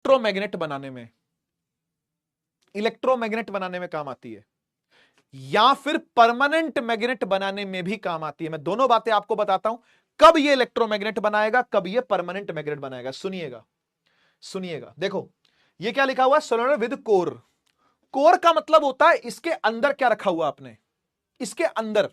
Electromagnet बनाने में, electromagnet बनाने में काम आती है, या फिर परमानेंट मैग्नेट बनाने में भी काम आती है। मैं दोनों बातें आपको बताता हूं, कब ये इलेक्ट्रोमैग्नेट बनाएगा, कब ये परमानेंट मैग्नेट बनाएगा। सुनिएगा सुनिएगा, देखो ये क्या लिखा हुआ है, सोलेनोइड विद कोर। कोर का मतलब होता है इसके अंदर क्या रखा हुआ आपने, इसके अंदर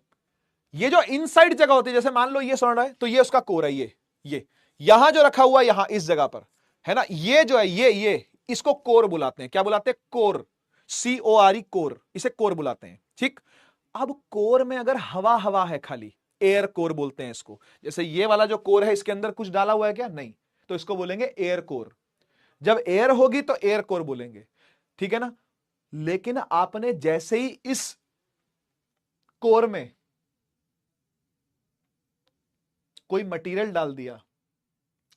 ये जो इनसाइड जगह होती है, जैसे मान लो ये सोलेनोइड है तो ये उसका कोर है, ये यहां जो रखा हुआ है, यहां इस जगह पर है ना, ये जो है ये इसको कोर बुलाते हैं। क्या बुलाते हैं? कोर, CORE, कोर, इसे कोर बुलाते हैं। ठीक, अब कोर में अगर हवा हवा है, खाली एयर कोर बोलते हैं इसको। जैसे ये वाला जो कोर है इसके अंदर कुछ डाला हुआ है क्या? नहीं, तो इसको बोलेंगे एयर कोर। जब एयर होगी तो एयर कोर बोलेंगे, ठीक है ना। लेकिन आपने जैसे ही इस कोर में कोई मटेरियल डाल दिया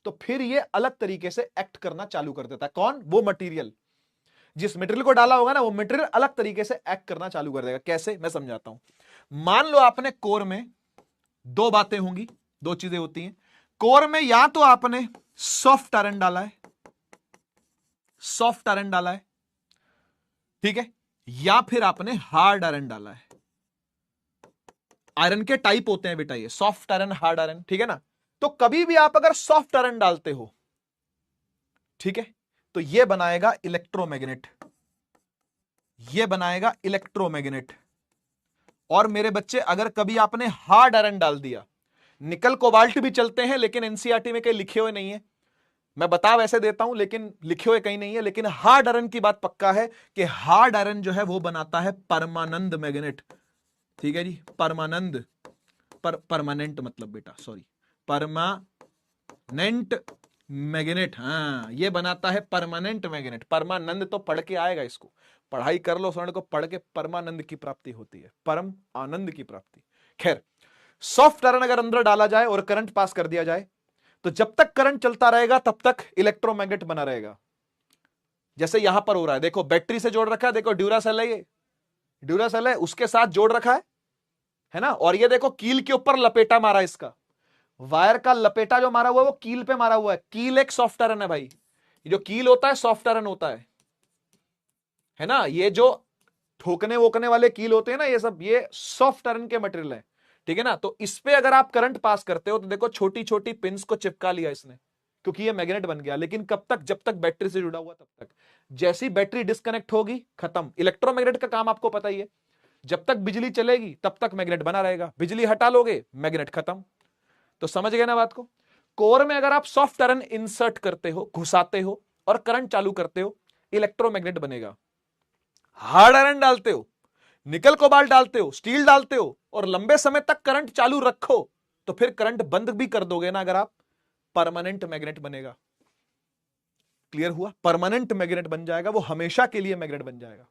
तो फिर ये अलग तरीके से एक्ट करना चालू कर देता है। कौन? वो मटेरियल, जिस मटेरियल को डाला होगा ना, वो मटेरियल अलग तरीके से एक्ट करना चालू कर देगा। कैसे? मैं समझाता हूं। मान लो आपने कोर में दो बातें होंगी, दो चीजें होती हैं कोर में, या तो आपने सॉफ्ट आयरन डाला है, सॉफ्ट आयरन डाला है, ठीक है, या फिर आपने हार्ड आयरन डाला है। आयरन के टाइप होते हैं बेटा, ये सॉफ्ट आयरन, हार्ड आयरन, ठीक है ना। तो कभी भी आप अगर सॉफ्ट आयरन डालते हो, ठीक है, तो ये बनाएगा इलेक्ट्रोमैग्नेट, ये बनाएगा इलेक्ट्रोमैग्नेट। और मेरे बच्चे, अगर कभी आपने हार्ड आयरन डाल दिया, निकल कोबाल्ट भी चलते हैं लेकिन एनसीईआरटी में कहीं लिखे हुए नहीं है, मैं बता वैसे देता हूं लेकिन लिखे हुए कहीं नहीं है। लेकिन हार्ड आयरन की बात पक्का है कि हार्ड आयरन जो है वो बनाता है परमानंद मैग्नेट, ठीक है जी, परमानंद, परमानेंट मतलब बेटा, सॉरी, परमानेंट मैग्नेट, हाँ, ये बनाता है परमानेंट मैग्नेट। परमानंद तो पढ़ के आएगा, इसको पढ़ाई कर लो, स्वर्ण को पढ़ के परमानंद की प्राप्ति होती है, परम आनंद की प्राप्ति। खैर, सॉफ्ट आयरन अगर अंदर डाला जाए और करंट पास कर दिया जाए तो जब तक करंट चलता रहेगा तब तक इलेक्ट्रोमैग्नेट बना रहेगा। जैसे यहां पर हो रहा है, देखो बैटरी से जोड़ रखा है, देखो ड्यूरासेल है, ये ड्यूरासेल है, उसके साथ जोड़ रखा है ना। और ये देखो कील के ऊपर लपेटा मारा, इसका वायर का लपेटा जो मारा हुआ है वो कील पे मारा हुआ है। कील एक सॉफ्ट आयरन है भाई, ये जो कील होता है सॉफ्ट आयरन होता है ना। ये जो ठोकने वोकने वाले कील होते हैं ना, ये सब ये सॉफ्ट आयरन के मटेरियल है, ठीक है ना। तो इस पे अगर आप करंट पास करते हो तो देखो छोटी छोटी पिंस को चिपका लिया इसने, क्योंकि ये मैग्नेट बन गया। लेकिन कब तक? जब तक बैटरी से जुड़ा हुआ तब तक। जैसी बैटरी डिस्कनेक्ट होगी, खत्म। इलेक्ट्रोमैग्नेट का काम आपको पता ही है, जब तक बिजली चलेगी तब तक मैग्नेट बना रहेगा, बिजली हटा लोगे मैग्नेट खत्म। तो समझ गए ना बात को। कोर में अगर आप सॉफ्ट आयरन इंसर्ट करते हो, घुसाते हो और करंट चालू करते हो, इलेक्ट्रोमैग्नेट बनेगा। हार्ड आयरन डालते हो, निकल कोबाल्ट डालते हो, स्टील डालते हो और लंबे समय तक करंट चालू रखो तो फिर करंट बंद भी कर दोगे ना अगर आप, परमानेंट मैग्नेट बनेगा। क्लियर हुआ? परमानेंट मैग्नेट बन जाएगा, वो हमेशा के लिए मैग्नेट बन जाएगा।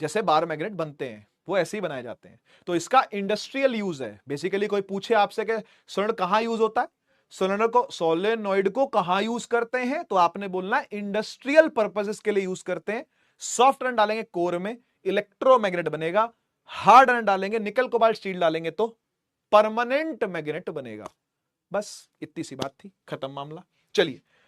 जैसे बार मैग्नेट बनते हैं वो ऐसे ही बनाए जाते हैं। तो इसका इंडस्ट्रियल यूज है। बेसिकली कोई पूछे आपसे कि सोलेनोइड कहां यूज होता है, सोलेनोइड को कहां यूज करते हैं, तो आपने बोलना है इंडस्ट्रियल पर्पसेस के लिए यूज करते हैं। सॉफ्ट आयरन डालेंगे कोर में, इलेक्ट्रोमैग्नेट बनेगा। हार्ड आयरन डालेंगे, निकल कोबाल्ट स्टील डालेंगे तो परमानेंट मैग्नेट बनेगा। बस इतनी सी बात थी, खत्म मामला। चलिए